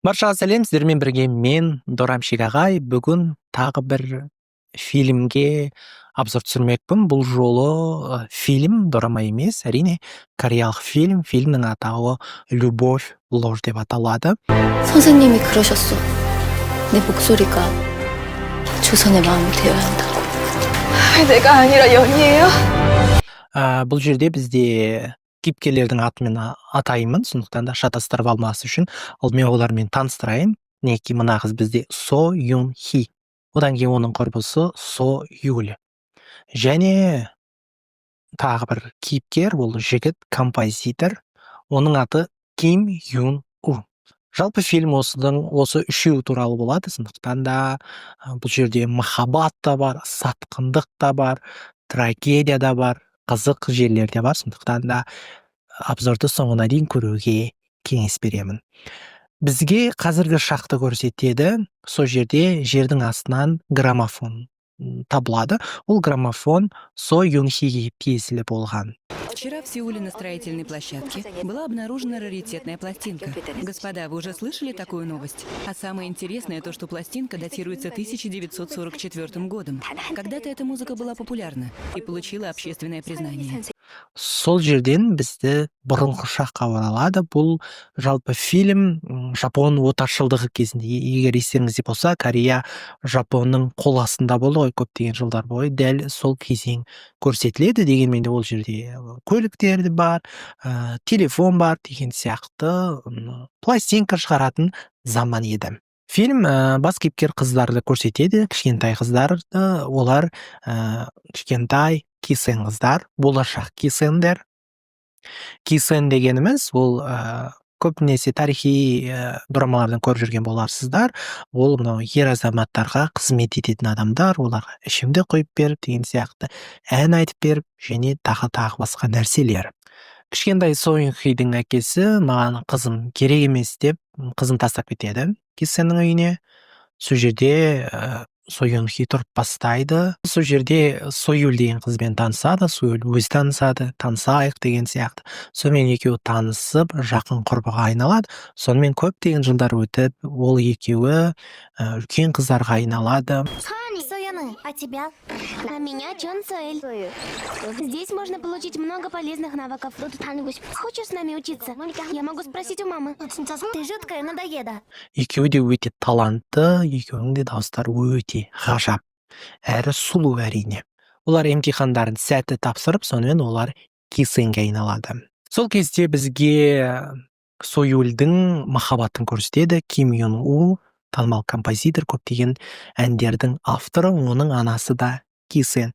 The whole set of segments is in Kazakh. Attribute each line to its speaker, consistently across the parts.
Speaker 1: Баршаға сәлем, сіздермен бірге мен Дорамшик ағай. Бүгін тағы бір фильмге обзор түсірмекпін. Бұл жолы фильм дорама емес, әрине кореялық фильм. Фильмнің атауы «Любовь, ложь» деп аталады.
Speaker 2: 선생님이 그러셨어. 내 목소리가 조선의 마음이 되어야 한다고. 왜 내가 아니라 연희예요?
Speaker 1: Бұл жерде бізде кейіпкерлердің атымен атаймын, сондықтан да шатастырып алмас үшін алдымен олармен таныстырайын. Мінекей мына қыз бізде Со Юн Хи. Одан кейін оның құрбысы Со Юль. Және тағы бір кейіпкер, ол жігіт композитор. Оның аты Ким Юн У. Жалпы фильм осы үшеу туралы болады, сондықтан да бұл жерде махаббат та бар, сатқындық та бар, трагедия да бар, қызық жерлер де бар, сондықтан да обзорды соңына дейін көруге кеңес беремін. Бізге қазіргі шақты көрсетеді. Сол жерде жердің астынан граммофон табылады. Ол граммофон Со Юн Хиге тиесілі болған.
Speaker 3: Вчера в Сеуле на строительной площадке была обнаружена раритетная пластинка. Господа, вы уже слышали такую новость? А самое интересное то, что пластинка датируется 1944 годом. Когда-то эта музыка была популярна и получила общественное признание.
Speaker 1: Сол жерден бізді бұрынғы шаққа оралады. Бұл жалпы фильм Жапон отаршылдығы кезінде, егер естеріңізде болса, Корея Жапонның қол астында болды ғой көптеген жылдар бойы. Дәл сол кезең көрсетіледі. Дегенмен де ол жерде көліктер де бар, телефон бар деген сияқты пластинка шығаратын заман еді. Фильм бас кейіпкер қыздарды көрсетеді, кішкентай қыздарды. Олар кішкентай кисен қыздар, болашақ кисендер. Кисен дегеніміз ол көбінесе тарихи драмалардан көріп жүрген боларсыздар. Ол мынау ер азаматтарға қызмет ететін адамдар, оларға ішімдік құйып беріп деген сияқты, ән айтып беріп, және тағы басқа нәрселер. Кішкентай Со Юн Хидің әкесі маған қызым керек емес деп қызын тастап кетеді Кисеннің үйіне. Сол жерде Со Юн Хи тұрып бастайды. Сол жерде Со Юль деген қызбен танысады, Со Юль өзі танысады, танысайық деген сияқты. Сонымен екеуі танысып, жақын құрбыға айналады. Сонымен көптеген жылдар өтіп, ол екеуі үлкен қыздарға айналады.
Speaker 4: Сояны, а тебя? А меня Чон Соэль. Здесь можно получить много полезных навыков. Хочешь с нами учиться? Я могу спросить у мамы. Ты жуткая надоеда.
Speaker 1: Екеуі де өте талантты, екеуінің де дауыстары өте ғажап. Әрі сұлу әрине. Олар емтихандарын сәтті тапсырып, сонымен олар кисенге айналады. Сол кезде бізге Со Юльдің махаббатын көрсетеді. Ким Юн У, танымал композитор, көптеген әндердің авторы, оның анасы да Кисен.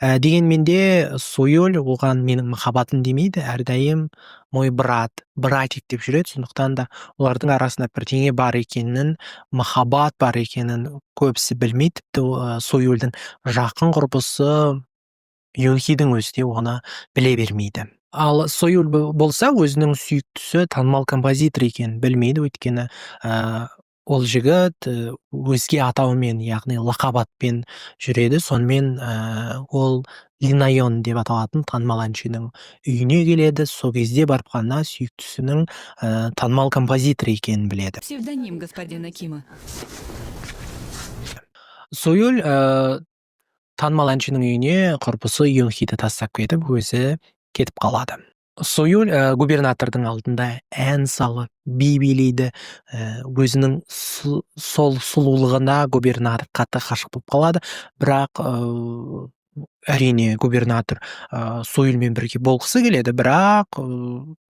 Speaker 1: Дегенмен де Со Юль оған менің махаббатым демейді, әрдайым мой брат, братик деп жүреді. Сондықтан да олардың арасында бірдеңе бар екенін, махаббат бар екенін көбісі білмейді. Тіпті Со Юльдің жақын құрбысы Юн Хидің өзі де оны біле бермейді. Ал Со Юль болса, өзінің сүйіктісі танымал композитор екенін білмейді, өйткені ол жігіт өзге атауымен, яғни лақап атпен жүреді. Сонымен ол Линайон деп аталатын танымал әншінің үйіне келеді. Сол кезде барып қана сүйіктісінің танымал композитор екенін біледі.
Speaker 3: Псевдоним господина Кима.
Speaker 1: Со Юль танымал әншінің үйіне құрбысы Юн Хиді тастап кетіп, өзі кетіп қалады. Со Юль губернатордың алдында ән салып, би билейді. Өзінің сол сұлулығына губернатор қатты ғашық болып қалады. Бірақ әрине губернатор Со Юльмен бірге болғысы келеді, бірақ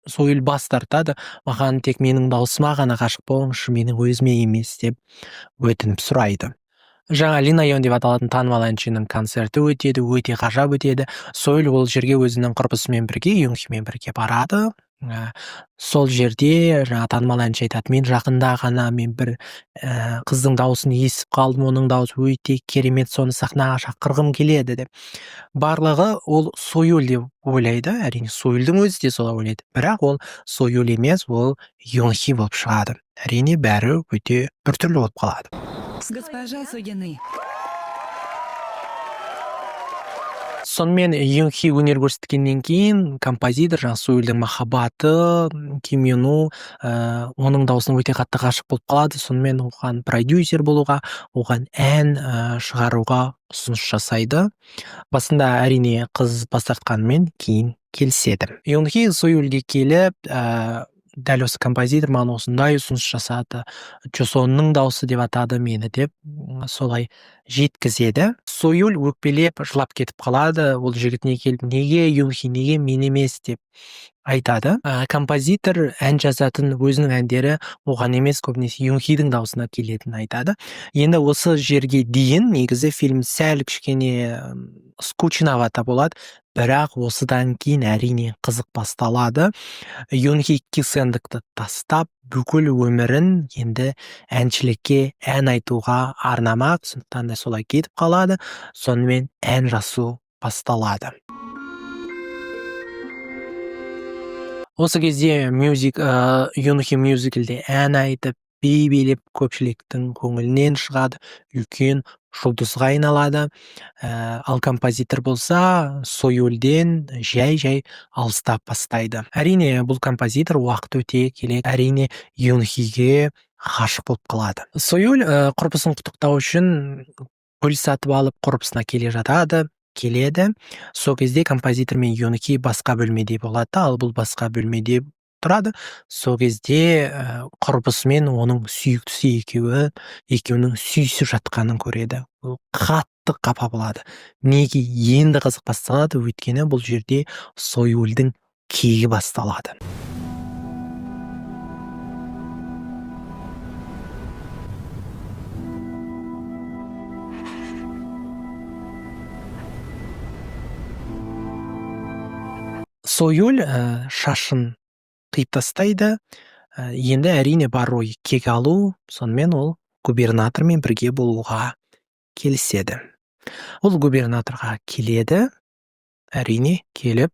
Speaker 1: Со Юль бас тартады. Маған тек менің дауысыма ғана ғашық болыңызшы, менің өзіме емес деп өтініп сұрайды. Жаңа Линайон деп аталатын танымал әншінің концерті өтеді, өте ғажап өтеді. Со Юль ол жерге өзінің құрбысымен бірге, Юн Химен бірге барады. Сол жерде жаңа танымал әнші айтады, мен жақында ғана мен бір қыздың дауысын естіп қалдым, оның дауысы өте керемет, соны сахнаға шақырғым келеді деп. Барлығы ол Со Юль деп ойлайды, әрине Со Юльдің өзі де солай ойлайды. Бірақ ол Со Юль емес, ол Юн Хи болып шығады. Әрине бәрі өте біртүрлі болып қалады.
Speaker 3: Госпожа Сояны.
Speaker 1: сонымен Юнхи өнер көрсеткеннен кейін композитор жаңағы Союльдің махаббаты, Ким Йон У оның даусына өте қатты ғашық болып қалады. Сонымен оған продюсер болуға, оған ән шығаруға ұсыныс жасайды. Басында әрине қыз бас тартқанымен кейін келіседі. Юнхи Союльге келіп, дәл осы композитор маған осындай ұсыныс жасады, Чосонның дауысы деп атады мені деп солай жеткізеді. Союль өкпелеп жылап кетіп қалады. Ол жігітіне келіп, неге Юнхи, неге мен емес деп айтады. Композитор ән жазатын өзінің әндері оған емес, көбінесе Юнхидің даусына келетінін айтады. Енді осы жерге дейін негізі фильм сәл кішкене скучновато болады, бірақ осыдан кейін әрине қызық басталады. Юнхи кисендікті тастап, бүкіл өмірін енді әншілікке, ән айтуға арнамақ, сондықтан да солай кетіп қалады. Сонымен ән жазу басталады. Осы кезде Юнхи мюзиклде ән айтып, би билеп көпшіліктің көңілінен шығады, үлкен жұлдызға айналады. Ал композитор болса Союльден жай алыстап бастайды. Әрине бұл композитор уақыт өте келе әрине Юнхиге ғашық болып қалады. Союль құрбысын құттықтау үшін гүл сатып алып құрбысына келеді. Сол кезде композитор мен Юнхи басқа бөлмеде болады, ал бұл басқа бөлмеде тұрады. Сол кезде құрбысымен оның сүйіктісі екеуінің сүйісіп жатқанын көреді. Ол қатты қапа болады. Неге енді қызық басталады, өйткені бұл жерде Союльдің кегі басталады. Союль шашын қиып тастайды. Енді әрине бар ой кек алу, сонымен ол губернатормен бірге болуға келіседі. Ол губернаторға келеді, әрине келіп,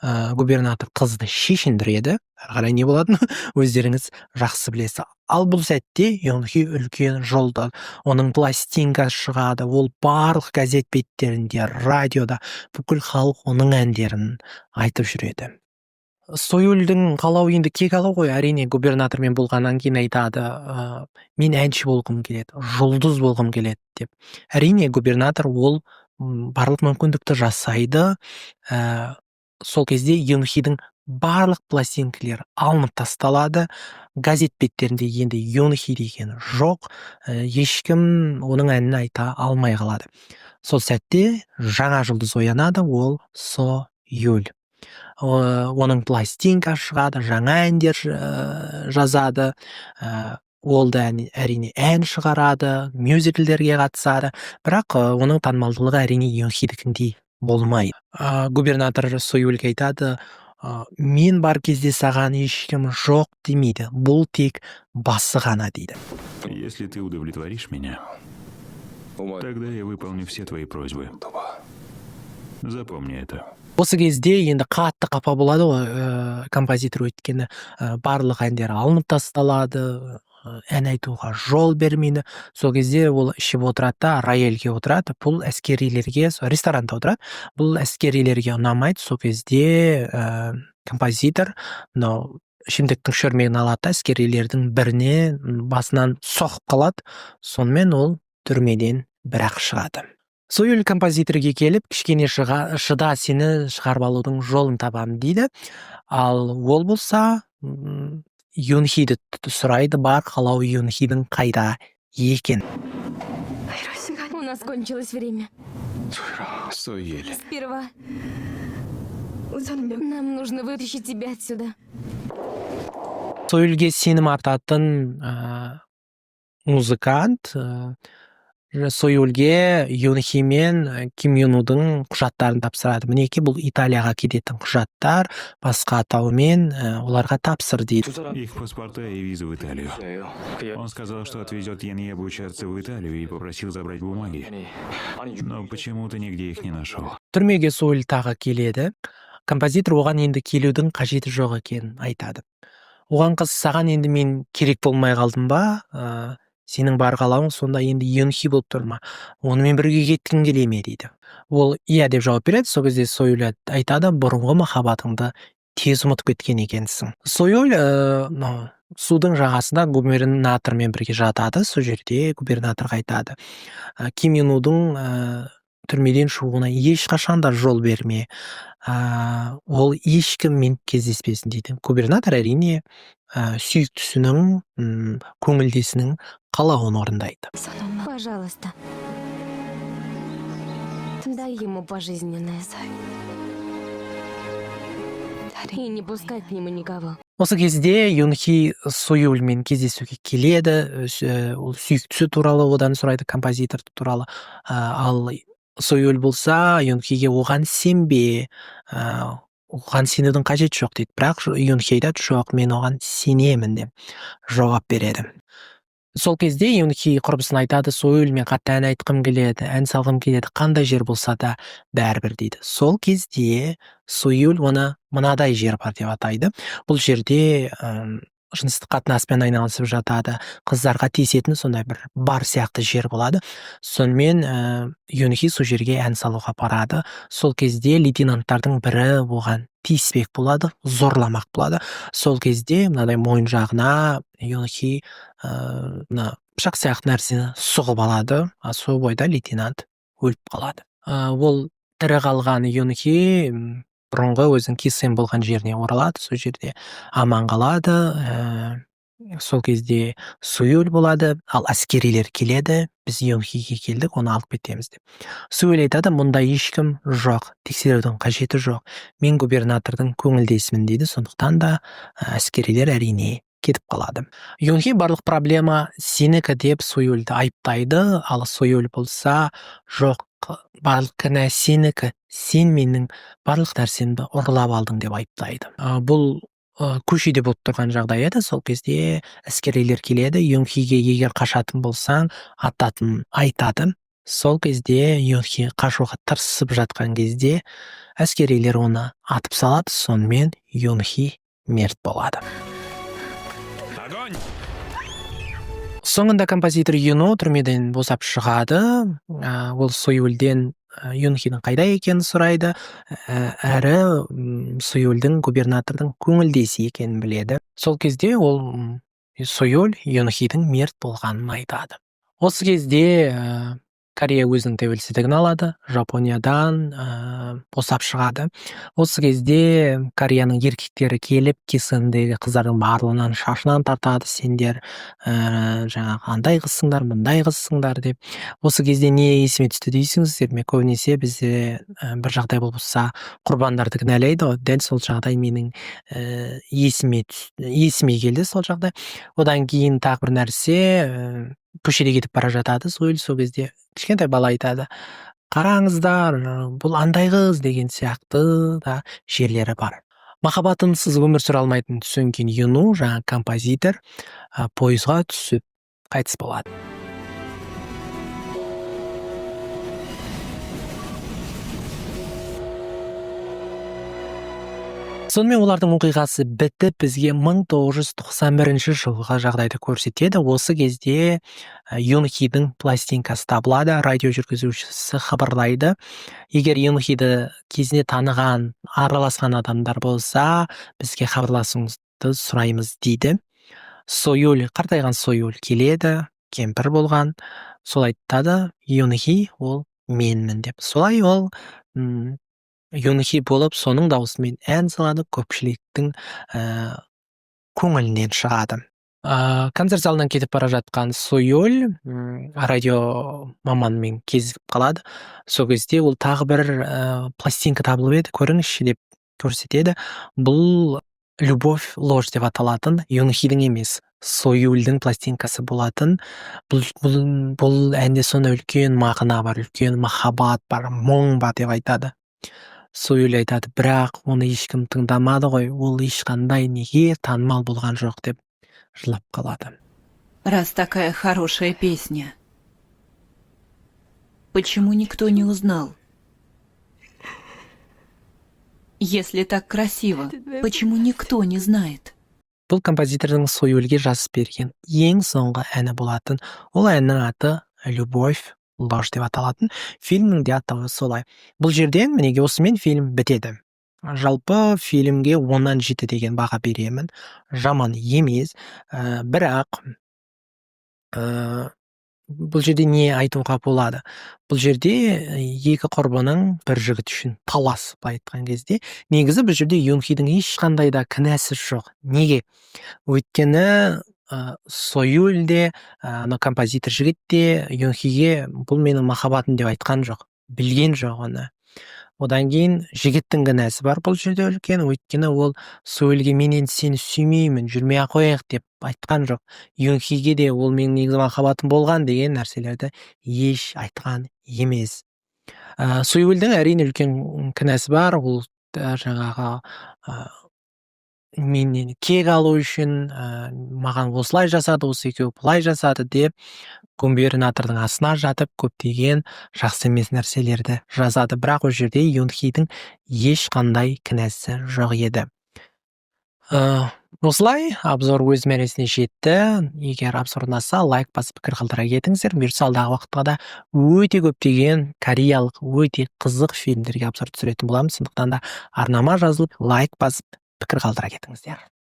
Speaker 1: губернатор қызды шешіндіреді. Қарай не болатыны өздеріңіз жақсы білесіз. Ал бұл сәтте Юнхи үлкен жолда, оның пластинкасы шығады, ол барлық газет беттерінде, радиода бүкіл халық оның әндерін айтып жүреді. Союльдің қалауы енді кек алу ғой, әрине губернатормен болғаннан кейін айтады, мен әнші болғым келеді, жұлдыз болғым келеді деп. Әрине губернатор ол барлық мүмкіндікті жасайды. Сол кезде Юнхидің барлық пластинкалары алынып тасталады. Газет беттерінде енді Юнхи деген жоқ, ешкім оның әнін айта алмай қалады. Сол сәтте жаңа жұлдыз оянады, ол Союль. Оның пластинка шығады, жаңа әндер жазады, ол да әрине ән шығарады, мюзиклдерге қатысады, бірақ оның танымалдылығы әрине Юнхидікіндей болмайды. Губернатор Союльге айтады, мен бар кезде саған ешкім жоқ демейді, бұл тек басы ғана дейді.
Speaker 5: Если ты удовлетворишь меня, тогда я выполню все твои просьбы. Запомни это.
Speaker 1: Осы кезде енді қатты қапа болады ғой, композитор өйткені барлық әндері алынып тасталады, ән айтуға жол бермейді. Сол кезде ол ішіп отырады да, рояльге отырады. Бұл әскерилерге, ресторанда отырады. Бұл әскерилерге ұнамайды. Сол кезде композитор ішімдіктің шөлмегін алады, әскерилердің біріне басынан соғып қалады. Сонымен ол түрмеден бірақ шығады. Союль композиторге келіп, кішкене шыда, сені шығарып алудың жолын табамын дейді. Ал ол болса Юнхиді сұрайды, бар қалау Юнхидің қайда екен.
Speaker 2: У нас кончилось время.
Speaker 5: Союль.
Speaker 2: Сперва нам нужно вытащить тебя отсюда.
Speaker 1: Союльге сенім артатын музыкант Союльге Юнхи мен Ким Йон Удың құжаттарын тапсырады. Мінеки бұл Италияға кететін құжаттар, басқа атаумен оларға тапсыр дейді.
Speaker 5: Их паспорта и визы в Италию. Он сказал, что отвезет Янье обучаться в Италию и попросил забрать бумаги. Но почему-то нигде их не нашел.
Speaker 1: Түрмеге Союль тағы келеді. Композитор оған енді келудің қажеті жоқ екенін айтады. Оған қыз, саған енді мен керек болмай қалдым ба? сенің бар қалауың сонда енді Юнхи болып тұр ма, онымен бірге кеткің келе ме дейді. Ол иә деп жауап береді. Сол кезде Союль айтады, бұрынғы махаббатыңды тез ұмытып кеткен екенсің. Союль судың жағасында губернатормен бірге жатады. Сол жерде губернаторға айтады, Ким Ин Удың түрмеден шығуына ешқашан да жол берме, ол ешкіммен кездеспесін дейді. Губернатор әрине сүйіктісінің, көңілдесінің қалауын орындайды.
Speaker 2: Пожалуйста. Дай ему пожизненное. И не пускай к нему никого.
Speaker 1: Осы кезде Юнхи Союльмен кездесуге келеді, ол сүйіктісі туралы одан сұрайды, композитор туралы. Ал Союль болса Юнхиге оған сенбе, оған сенудің қажеті жоқ дейді. Бірақ Юнхи айтады, жоқ, мен оған сенемін деп жауап береді. Сол кезде Юнхи құрбысына айтады, Союль, мен қатты ән айтқым келеді, ән салғым келеді, қандай жер болса да бәрібір дейді. Сол кезде Союль оны мынадай жер бар деп атайды. Бұл жерде жыныстық қатынаспен айналысып жатады, қыздарға тиісетін сондай бір бар сияқты жер болады. Сонымен Юнхи сол жерге ән салуға барады. Сол кезде лейтенанттардың бірі оған тиіспек болады, зорламақ болады. Сол кезде мынадай мойын жағына Юнхи пышақ сияқты нәрсені сұғып алады, сол бойда лейтенант өліп қалады. Ол тірі қалған Юнхи бұрынғы өзінің кесем болған жеріне оралады, сол жерде аман қалады. Сол кезде Союль болады, ал әскерилер келеді, біз Юнхиге келдік, оны алып кетеміз деп. Союль айтады, мұнда ешкім жоқ, тексерудің қажеті жоқ, мен губернатордың көңілдесімін дейді, сондықтан да әскерилер әрине кетіп қалады. Юнхи барлық проблема сенікі деп Союльді айыптайды, ал Союль болса, жоқ, барлық кінә сенікі, сен менің барлық нәрсемді ұрлап алдың деп айыптайды. Бұл көшеде болып тұрған жағдай еді. Сол кезде әскерилер келеді, Юнхиге егер қашатын болсаң, ататын айтады. Сол кезде Юнхи қашуға тырысып жатқан кезде әскерилер оны атып салады, сонымен Юнхи мерт болады. Соңында композитор Юно түрмеден босап шығады, ол Союльден Юнхидің қайда екенін сұрайды, әрі Союльдің губернатордың көңілдесі екенін біледі. Сол кезде ол Союль Юнхидің мерт болғанын айтады. Осы кезде Корея өзінің тәуелсіздігін алады, Жапониядан босап шығады. Осы кезде Кореяның еркектері келіп, кесіндегі қыздардың барлығынан шашынан тартады, сендер жаңағы андай қызсыңдар, мұндай қызсыңдар деп. Осы кезде не есіме түсті дейсіңіздер ме? Көбінесе бізде бір жағдай болса құрбандарды кінәлайды, дәл сол жағдай менің есіме келді сол жағдай. Одан кейін тағы бір нәрсе, көшеде кетіп бара жатады Союль, сол кезде кішкентай бала айтады, қараңыздар, бұл андай қыз деген сияқты да жерлері бар. Махаббатынсыз өмір сүре алмайтынын түсінген Юну, жаңа композитор, пойызға түсіп қайтыс болады. Сонымен олардың оқиғасы бітіп, бізге 1991 жылғы жағдайды көрсетеді. Осы кезде Юнхидің пластинкасы табылады, радио жүргізушісі хабарлайды. Егер Юнхиді кезінде таныған, араласқан адамдар болса, бізге хабарласуыңызды сұраймыз дейді. Союль, қартайған Союль келеді, кемпір болған, сол айтады, Юнхи ол менмін деп. Солай ол Юнхи болып, соның даусымен ән салады, көпшіліктің көңілінен шығады. Концерт залынан кетіп бара жатқан Союль радио маманмен кезігіп қалады. Сол кезде ол тағы бір пластинка табылып еді, көріңізші деп көрсетеді. Бұл «Любовь, ложь» деп аталатын, Юнхидің емес, Союльдің пластинкасы болатын. Бұл әнде сонда үлкен мағына бар, үлкен махаббат бар, мұң бар деп айтады. Союль айтады, бірақ оны ешкім тыңдамады ғой, ол ешқандай неге танымал болған жоқ деп жылап қалады.
Speaker 3: Раз такая хорошая песня, почему никто не узнал? Если так красиво, почему никто не знает?
Speaker 1: бұл композитордың Союльге жазып берген ең соңғы әні болатын. Ол әннің аты «Любовь, ложь» деп аталатын. Фильмнің де атауы солай. Бұл жерден мінеге осымен фильм бітеді. Жалпы фильмге 10-нан 7 деген баға беремін. Жаман емес, бірақ бұл жерде не айтуға болады? Бұл жерде екі құрбының бір жігіт үшін талас, былай айтқан кезде. Негізі бұл жерде Юнхидің ешқандай да кінәсі жоқ. Неге? Өйткені Союль де, композитор жігіт те Юнхиге бұл менің махаббатым деп айтқан жоқ. Білген жоқ оны. Одан кейін жігіттің кінәсі бар бұл жерде үлкен, өйткені ол Союльге менен сені сүймеймін, жүрмей ақ қояйық деп айтқан жоқ. Юнхиге де ол менің негізі махаббатым болған деген нәрселерді еш айтқан емес. Союльдің әрине үлкен кінәсі бар, ол жаңағы менен кек алу үшін маған осылай жасады, осы екеуі былай жасады деп губернатордың астына жатып көптеген жақсы емес нәрселерді жазады. Бірақ ол жерде Юнхидің ешқандай кінәсі жоқ еді. Осылай обзор өз мәресіне жетті. Егер обзор ұнаса, лайк басып пікір қалдыра кетіңіздер. Бұйыртса алдағы уақытта да өте көптеген кореялық өте қызық фильмдерге обзор түсіретін боламыз. Сондықтан да арнама жазылып, лайк басып пікір қалдыра кетіңіздер.